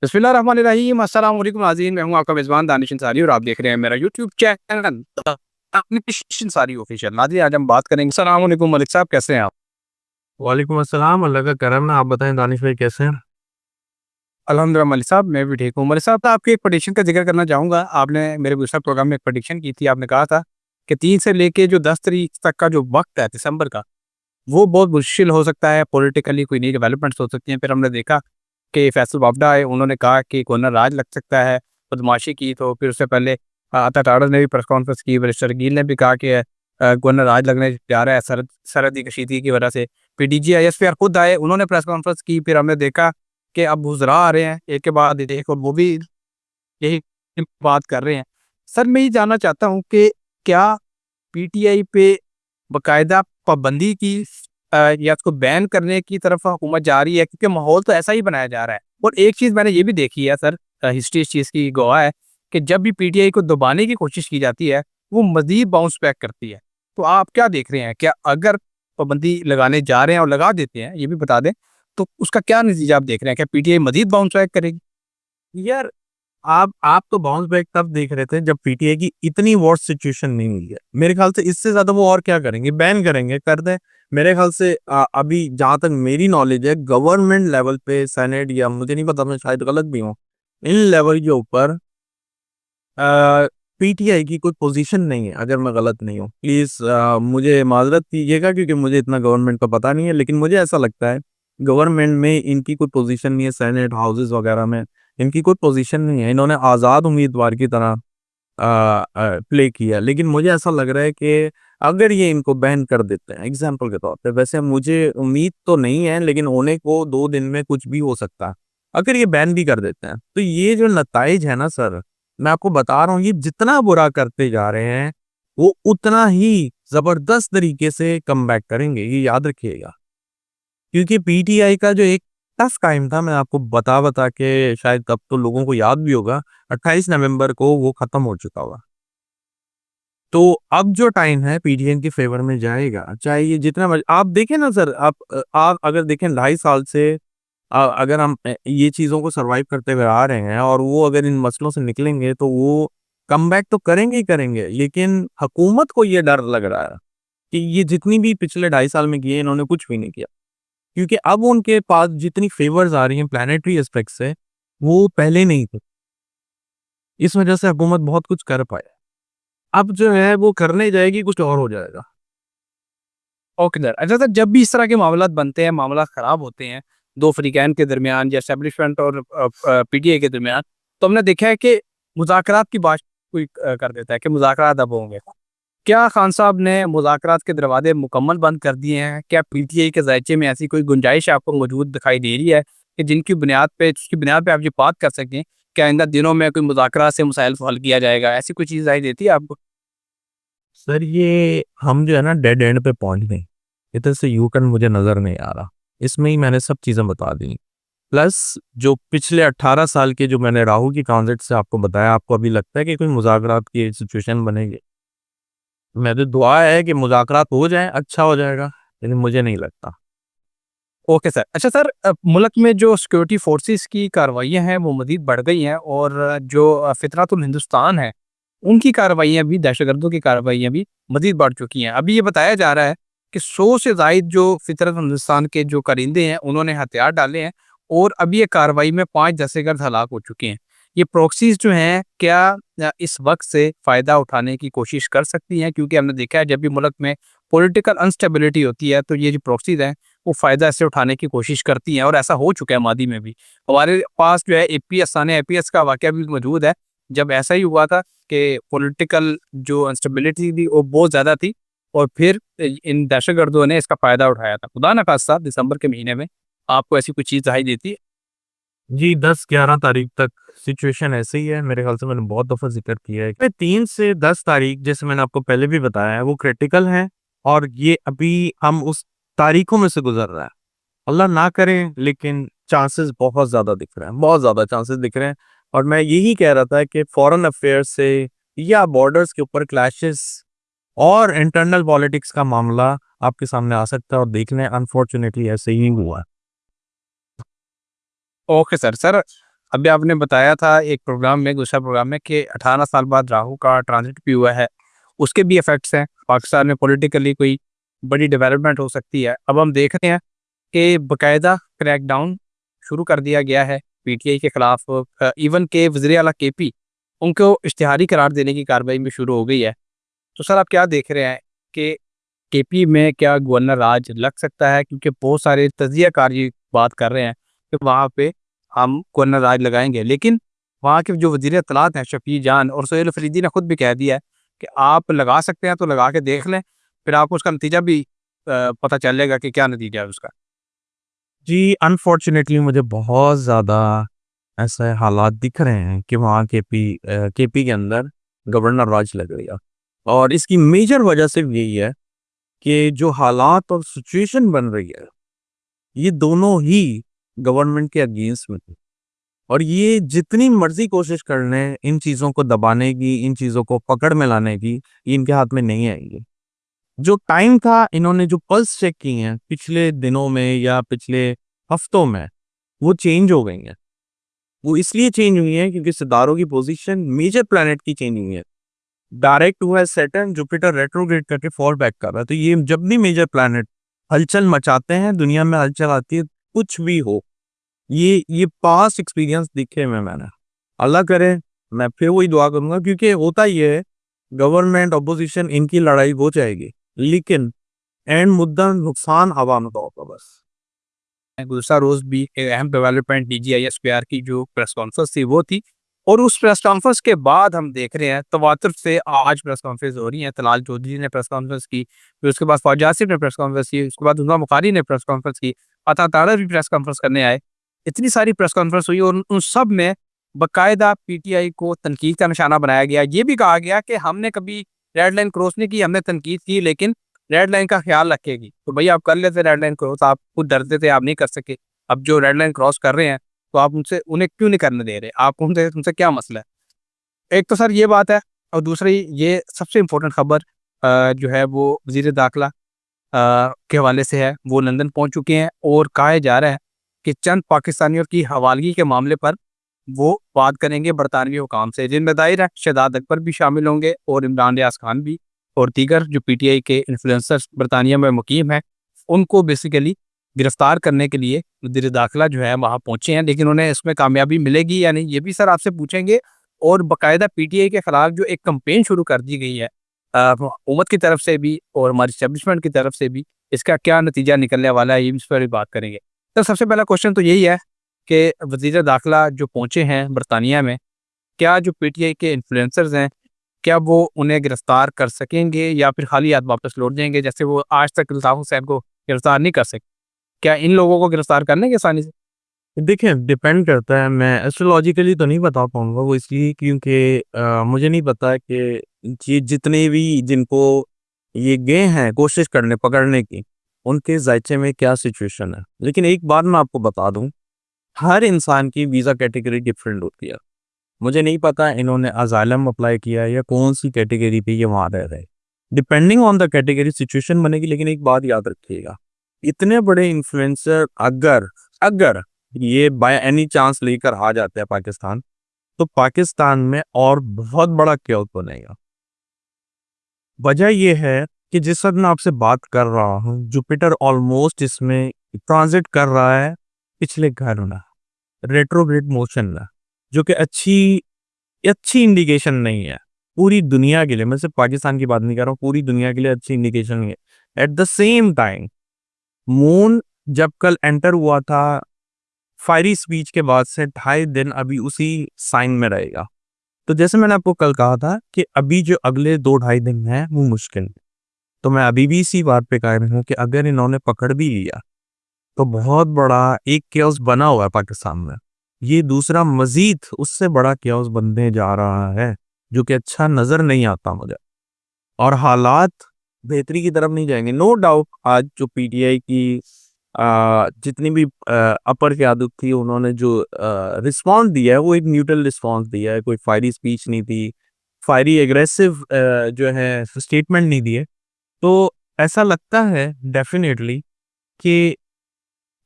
बिस्मिल्लाहिर्रहमानिर्रहीम अस्सलाम वालेकुम नाज़रीन, मैं हूँ आपका मेज़बान दानिश अंसारी और आप देख रहे हैं मेरा YouTube channel Danish Ansari official. नाज़रीन, आज हम बात करेंगे। अस्सलाम वालेकुम मलिक साहब, कैसे हैं आप? वालेकुम अस्सलाम, अल्लाह का करम है। आप बताएँ दानिश भाई कैसे हैं? अल्हम्दुलिल्लाह मलिक साहब, मैं भी ठीक हूँ। मलिक साहब, आपकी एक प्रेडिक्शन का ज़िक्र करना चाहूँगा। आपने मेरे दूसरा प्रोग्राम में एक प्रेडिक्शन की थी। आपने कहा था कि 3 से लेके जो 10 तारीख तक का जो वक़्त है दिसंबर का, वो बहुत मुश्किल हो सकता है, पॉलिटिकली कोई नई डेवलपमेंट्स हो सकती हैं। फिर हमने देखा कि फैसल बावड़ा आए, उन्होंने कहा कि कोरोना राज लग सकता है, बदमाशी की। तो फिर उससे पहले अता टाडा ने भी प्रेस कॉन्फ्रेंस की, बैरिस्टर गिल ने भी कहा कि कोरोना राज लगने जा रहा है सरहदी कशीदगी की वजह से। फिर डीजीआईएसपीआर खुद आए, उन्होंने प्रेस कॉन्फ्रेंस की। फिर हमने देखा कि अब वुज़रा आ रहे हैं, एक के बाद एक, और वो भी यही बात कर रहे हैं। सर, मैं ये जानना चाहता हूँ कि क्या पीटीआई पे बाकायदा पाबंदी की या उसको बैन करने की तरफ हुकूमत जा रही है? क्योंकि माहौल तो ऐसा ही बनाया जा रहा है। और एक चीज़ मैंने ये भी देखी है सर, हिस्ट्री इस चीज़ की गवाह है कि जब भी पीटीआई को दबाने की कोशिश की जाती है, वो मज़ीद बाउंस बैक करती है। तो आप क्या देख रहे हैं? क्या अगर पाबंदी लगाने जा रहे हैं और लगा देते हैं, ये भी बता दें, तो उसका क्या नतीजा आप देख रहे हैं? क्या पीटीआई मज़ीद बाउंस बैक करेगी? यार, आप तो बाउंस बैक तब देख रहे थे जब पीटीआई की इतनी वर्स्ट सिचुएशन नहीं हुई है। मेरे ख्याल से इससे ज़्यादा वो और क्या करेंगे? बैन करेंगे, कर दें। मेरे ख्याल से अभी जहाँ तक मेरी नॉलेज है, गवर्नमेंट लेवल पे सेनेट या मुझे नहीं पता, मैं शायद गलत भी हूँ, इन लेवल के ऊपर पीटीआई की कोई पोजीशन नहीं है, अगर मैं गलत नहीं हूँ। प्लीज़ मुझे माज़रत कीजिएगा क्योंकि मुझे इतना गवर्नमेंट का पता नहीं है, लेकिन मुझे ऐसा लगता है गवर्नमेंट में इनकी कोई पोजीशन नहीं है, सेनेट हाउसेस वगैरह में इनकी कोई पोजीशन नहीं है। इन्होंने आज़ाद उम्मीदवार की तरह प्ले किया, लेकिन मुझे ऐसा लग रहा है कि अगर ये इनको बैन कर देते हैं एग्जाम्पल के तौर पे, वैसे मुझे उम्मीद तो नहीं है, लेकिन होने को 2 दिन में कुछ भी हो सकता है। अगर ये बैन भी कर देते हैं तो ये जो नतज है ना सर, मैं आपको बता रहा हूँ, ये जितना बुरा करते जा रहे हैं वो उतना ही जबरदस्त तरीके से कम बैक करेंगे, ये याद रखिएगा। क्योंकि पीटीआई का जो एक टफ टाइम था, मैं आपको बता बता के शायद तब तो लोगों को याद भी होगा, 28 नवंबर को वो खत्म हो चुका होगा। तो अब जो टाइम है पीटीएम के फेवर में जाएगा, चाहे ये जितना आप देखें ना सर, आप अगर देखें 2.5 साल से अगर हम ये चीज़ों को सरवाइव करते हुए आ रहे हैं और वो अगर इन मसलों से निकलेंगे तो वो कमबैक तो करेंगे ही करेंगे, लेकिन हुकूमत को ये डर लग रहा है कि ये जितनी भी पिछले 2.5 साल में किए इन्होंने कुछ भी नहीं किया, क्योंकि अब उनके पास जितनी फेवर्स आ रही हैं प्लानिटरी एस्पेक्ट से, वो पहले नहीं थे। इस वजह से हुकूमत बहुत कुछ कर पाए, अब जो है वो करने जाएगी कुछ और हो जाएगा। Okay sir. अच्छा सर, जब भी इस तरह के मामलात बनते हैं, मामला ख़राब होते हैं, 2 फ़रीक़ैन के दरमियान या एस्टेब्लिशमेंट और पीटीआई के दरमियान, तो हमने देखा है कि मुज़ाकरात की बात कोई कर देता है कि मुज़ाकरात अब होंगे। क्या खान साहब ने मुज़ाकरात के दरवाज़े मुकम्मल बंद कर दिए हैं? क्या पीटीआई के ज़ायचे में ऐसी कोई गुंजाइश आपको मौजूद दिखाई दे रही है कि जिसकी बुनियाद पे आप ये बात कर सकें कि आइंदा दिनों में कोई मुज़ाकरात से मसाइल को हल किया जाएगा? ऐसी कोई चीज़ दिखाई देती है आपको? सर, ये हम जो है ना डेड एंड पे पहुंच गए, इधर से यू टर्न मुझे नजर नहीं आ रहा। इसमें ही मैंने सब चीजें बता दी, प्लस जो पिछले 18 साल के जो मैंने राहु की कॉन्सेप्ट से आपको बताया, आपको अभी लगता है कि कोई मुज़ाकरात की सिचुएशन बनेगी? मेरी दुआ है कि मुज़ाकरात हो जाए, अच्छा हो जाएगा, लेकिन मुझे नहीं लगता। Okay sir. अच्छा सर, मुल्क में जो सिक्योरिटी फोर्सेस की कार्रवाइयाँ हैं वो मज़ीद बढ़ गई हैं, और जो फ़ितरतुल हिंदुस्तान है, उनकी कार्रवाइयाँ भी, दहशतगर्दों की कार्रवाइयाँ भी मज़ीद बढ़ चुकी हैं। अभी ये बताया जा रहा है कि 100 से ज़ायद जो फ़ितरतुल हिंदुस्तान के जो परिंदे हैं, उन्होंने हथियार डाले हैं, और अभी ये कार्रवाई में 5 दहशतगर्द हलाक हो चुके हैं। ये प्रॉक्सीज़ जो हैं, क्या इस वक़्त से फ़ायदा उठाने की कोशिश कर सकती हैं? क्योंकि हमने देखा है जब भी मुल्क में पॉलिटिकल अनस्टेबिलिटी होती है, तो ये जो प्रॉक्सीज़ हैं, वो फ़ायदा इससे उठाने की कोशिश करती हैं, और ऐसा हो चुका है मादी में भी। हमारे पास जो है एपीएस, साने एपीएस का वाक़या भी मौजूद है, जब ऐसा ही हुआ था कि पॉलिटिकल जो इंस्टेबिलिटी थी वो बहुत ज़्यादा थी, और फिर इन दहशतगर्दों ने इसका फ़ायदा उठाया था। खुदा न ख़ास्ता दिसंबर के महीने में आपको ऐसी कोई चीज़ दिखाई देती है? जी, 10-11 तारीख तक सिचुएशन ऐसे ही है, मेरे ख्याल से मैंने बहुत दफ़ा ज़िक्र किया है। 3 से 10 तारीख जैसे मैंने आपको पहले भी बताया है, वो क्रिटिकल है, और ये अभी हम उस तारीखों में से गुज़र रहा है। अल्लाह ना करे, लेकिन चांसेस बहुत ज़्यादा दिख रहे हैं, बहुत ज़्यादा चांसेस दिख रहे हैं। और मैं यही कह रहा था कि फॉरेन अफेयर्स से या बॉर्डर्स के ऊपर क्लैशेस और इंटरनल पॉलिटिक्स का मामला आपके सामने आ सकता है, और देख लें अनफॉर्चुनेटली ऐसे ही हुआ है। Okay sir. सर, अभी आपने बताया था एक प्रोग्राम में, दूसरा प्रोग्राम में, कि 18 साल बाद राहु का ट्रांजिट भी हुआ है, उसके भी इफ़ेक्ट्स हैं। पाकिस्तान में पॉलिटिकली कोई बड़ी डेवलपमेंट हो सकती है। अब हम देख रहे हैं कि बाकायदा क्रैकडाउन शुरू कर दिया गया है पीटीआई के खिलाफ। इवन के वज़ीर आला केपी, उनको इश्तिहारी करार देने की कार्रवाई भी शुरू हो गई है। तो सर आप क्या देख रहे हैं कि केपी में क्या गवर्नर राज लग सकता है? क्योंकि बहुत सारे तज्ज़ियाकार ये बात कर रहे हैं कि वहाँ पे हम गवर्नर राज लगाएंगे, लेकिन वहाँ के जो वज़ीर इत्तलात हैं शफी जान और सोहेल अफरीदी ने खुद भी कह दिया है कि आप लगा सकते हैं तो लगा के देख लें, फिर आपको उसका नतीजा भी पता चलेगा कि क्या नतीजा है उसका। जी, अनफॉर्चुनेटली मुझे बहुत ज़्यादा ऐसे हालात दिख रहे हैं कि वहाँ केपी के अंदर गवर्नर राज लग गया। और इसकी मेजर वजह सिर्फ यही है कि जो हालात और सिचुएशन बन रही है, ये दोनों ही गवर्नमेंट के अगेंस्ट में थी। और ये जितनी मर्जी कोशिश कर लें इन चीज़ों को दबाने की, इन चीज़ों को पकड़ में लाने की, ये इनके हाथ में नहीं आएंगी। जो टाइम था, इन्होंने जो पल्स चेक की हैं पिछले दिनों में या पिछले हफ्तों में, वो चेंज हो गई हैं। वो इसलिए चेंज हुई हैं क्योंकि सितारों की पोजीशन मेजर प्लैनेट की चेंज हुई है। डायरेक्ट हुआ है सैटर्न, जुपिटर रेट्रोग्रेड करके फॉल बैक कर रहा है। तो ये जब भी मेजर प्लैनेट हलचल मचाते हैं, दुनिया में हलचल आती है, कुछ भी हो, ये पास्ट एक्सपीरियंस दिखे में मैंने। अल्लाह करे मैं फिर वही दुआ करूंगा, क्योंकि होता ये है, गवर्नमेंट अपोजिशन इनकी लड़ाई हो जाएगी, लेकिन एंड मुद्दा नुकसान आवाम का होगा बस। गुज़श्ता रोज़ भी एक अहम डेवलपमेंट DGIS-PR की जो प्रेस कॉन्फ्रेंस थी वो थी, और उस प्रेस कॉन्फ्रेंस के बाद हम देख रहे हैं तवातुर से आज प्रेस कॉन्फ्रेंस हो रही है। तलाल चौधरी ने प्रेस कॉन्फ्रेंस की, फिर उसके बाद फ़ौज आसिफ ने प्रेस कॉन्फ्रेंस की, उसके बाद उस्मान बुखारी ने प्रेस कॉन्फ्रेंस की, अता तारड़ भी प्रेस कॉन्फ्रेंस करने आए। इतनी सारी प्रेस कॉन्फ्रेंस हुई और उन सब में बाकायदा पीटीआई को तनकीद का निशाना बनाया गया। ये भी कहा गया कि हमने कभी रेड लाइन क्रॉस नहीं की, हमने तनकीद की, लेकिन रेड लाइन का ख्याल रखेगी। तो भई आप कर लेते रेड लाइन क्रॉस, आप खुद डरते थे, आप नहीं कर सके। अब जो रेड लाइन क्रॉस कर रहे हैं, तो आप उनसे उन्हें क्यों नहीं करने दे रहे? आप उनसे उनसे क्या मसला है? एक तो सर ये बात है, और दूसरी ये सबसे इम्पोर्टेंट खबर जो है वो वज़ीर दाखिला के हवाले से है। वो लंदन पहुँच चुके हैं और कहा जा रहा है कि चंद पाकिस्तानियों की हवालगी के मामले पर वो बात करेंगे बरतानवी हुकाम से, जिनमें ज़ाहिर है शहजाद अकबर भी शामिल होंगे और इमरान रियाज खान भी, और दीगर जो पीटीआई के इन्फ्लुएंसर्स बरतानिया में मुकीम हैं, उनको बेसिकली गिरफ्तार करने के लिए वज़ीर दाखिला जो है वहाँ पहुँचे हैं। लेकिन उन्हें इसमें कामयाबी मिलेगी या नहीं, ये भी सर आपसे पूछेंगे। और बाकायदा पीटीआई के खिलाफ जो एक कैंपेन शुरू कर दी गई है हुकूमत की तरफ से भी और हमारी एस्टेब्लिशमेंट की तरफ से भी, इसका क्या नतीजा निकलने वाला है, इस पर भी बात करेंगे। तो सबसे पहला क्वेश्चन तो यही है कि वज़ीर दाखिला जो पहुँचे हैं बरतानिया में, क्या जो पीटीआई के इन्फ्लुएंसर्स हैं, क्या वो उन्हें गिरफ्तार कर सकेंगे या फिर खाली हाथ वापस लौट जाएँगे, जैसे वो आज तक अल्ताफ़ हुसैन को गिरफ्तार नहीं कर सके? क्या इन लोगों को गिरफ्तार कर लेंगे आसानी से? देखिए, डिपेंड करता है, मैं एस्ट्रोलॉजिकली तो नहीं बता पाऊँगा, वो इसलिए क्योंकि मुझे नहीं पता कि ये जितने भी जिनको ये गए हैं कोशिश करने पकड़ने की, उनके ज़ायचे में क्या सिचुएशन है। लेकिन एक बात मैं आपको बता दूँ, हर इंसान की वीज़ा कैटेगरी डिफरेंट होती है। मुझे नहीं पता इन्होंने असाइलम अप्लाई किया है या कौन-सी कैटेगरी पे ये वहाँ रह रहे हैं। Depending on the category situation बनेगी, लेकिन एक बात याद रखिएगा, इतने बड़े इन्फ्लुएंसर अगर अगर ये बाय एनी चांस लेकर आ जाते हैं पाकिस्तान, तो पाकिस्तान में और बहुत बड़ा केओस बनेगा। वजह ये है कि जिस वक़्त मैं आपसे बात कर रहा हूँ, जुपिटर ऑलमोस्ट इसमें ट्रांज़िट कर रहा है पिछले घर में, रेट्रोग्रेड मोशन में, जो कि अच्छी इंडिकेशन नहीं है। पूरी दुनिया के लिए, मैं सिर्फ पाकिस्तान की बात नहीं कर रहा हूँ, पूरी दुनिया के लिए अच्छी इंडिकेशन नहीं है। At the same time moon जब कल एंटर हुआ था, फायरी स्पीच के बाद से 2.5 दिन अभी उसी साइन में रहेगा। तो जैसे मैंने आपको कल कहा था कि अभी जो अगले 2-2.5 दिन हैं वो मुश्किल है। तो मैं अभी भी इसी बात पे कायम हूँ कि अगर इन्होंने पकड़ भी लिया, तो बहुत बड़ा एक केओस बना हुआ है पाकिस्तान में। ये दूसरा मज़ीद उससे बड़ा केओस बनने जा रहा है, जो कि अच्छा नज़र नहीं आता मुझे। और हालात बेहतरी की तरफ नहीं जाएँगे। नो डाउट आज जो पीटीआई की जितनी भी अपर क़यादत थी, उन्होंने जो रिस्पॉन्स दिया है वो एक न्यूट्रल रिस्पॉन्स दिया है। कोई फायरी स्पीच नहीं दी, फायरी एग्रेसिव जो है स्टेटमेंट नहीं दिए। तो ऐसा लगता है डेफ़िनेटली कि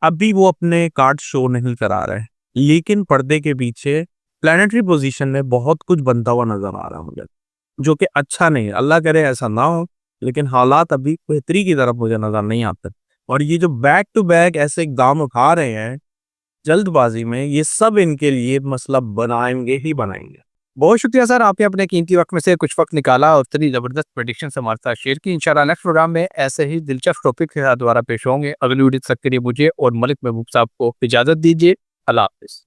अभी वो अपने कार्ड शो नहीं करा रहे हैं। लेकिन पर्दे के पीछे प्लानिटरी पोजीशन में बहुत कुछ बनता हुआ नजर आ रहा है मुझे, जो कि अच्छा नहीं है। अल्लाह करे ऐसा ना हो, लेकिन हालात अभी बेहतरी की तरफ मुझे नजर नहीं आते। और ये जो बैक टू बैक ऐसे इकदाम उठा रहे हैं जल्दबाजी में, ये सब इनके लिए मसला बनाएंगे ही बनाएंगे। बहुत शुक्रिया सर, आपने अपने कीमती वक्त में से कुछ वक्त निकाला और इतनी ज़बरदस्त प्रेडिक्शन हमारे साथ शेयर की। इंशाल्लाह नेक्स्ट प्रोग्राम में ऐसे ही दिलचस्प टॉपिक के साथ दोबारा पेश होंगे। अगली वीडियो तक के लिए मुझे और मलिक महबूब साहब को इजाज़त दीजिए। अल्लाह हाफ़िज़।